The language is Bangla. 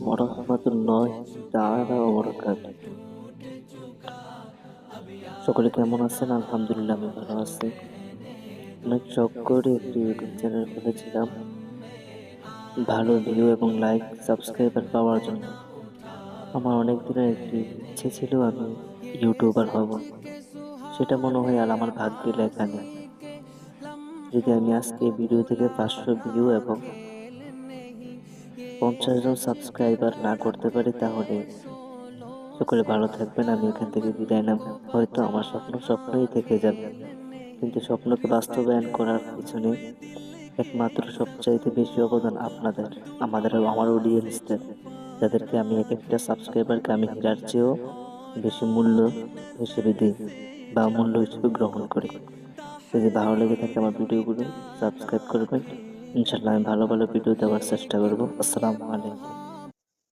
ওয়া তাআলা ওয়া বারাকাতুহু। সকলে কেমন আছেন? আলহামদুলিল্লাহ আমি ভালো আছি। অনেক শখ করে একটি ইউটিউব চ্যানেল খুলেছিলাম ভালো ভিউ এবং লাইক সাবস্ক্রাইবার পাওয়ার জন্য। আমার অনেক দিনের একটি ইচ্ছে ছিল আমি ইউটিউবার হব। সেটা মনে হয় আর আমার ভাগ্যে লেখা নেই। যদি আমি আজকে এই ভিডিও থেকে 500 ভিউ এবং 50 জন সাবস্ক্রাইবার না করতে পারি, তাহলে সকলে ভালো থাকবেন। আমি এখান থেকে বিদায় নেব। হয়তো আমার স্বপ্ন স্বপ্নই থেকে যাবে, কিন্তু স্বপ্নকে বাস্তবায়ন করার পিছনে একমাত্র সবচাইতে বেশি অবদান আপনাদের, আমার অডিয়েন্সদের, যাদেরকে আমি এক একটা সাবস্ক্রাইবারকে আমি হীরার চেয়েও বেশি মূল্য হিসেবে দিই বা মূল্য হিসেবে গ্রহণ করি। যদি ভালো লেগে থাকে আমার ভিডিওগুলো সাবস্ক্রাইব করবেন। ইনশাল্লাহ আমি ভালো ভালো ভিডিও দেওয়ার চেষ্টা করবো। আসসালামু আলাইকুম।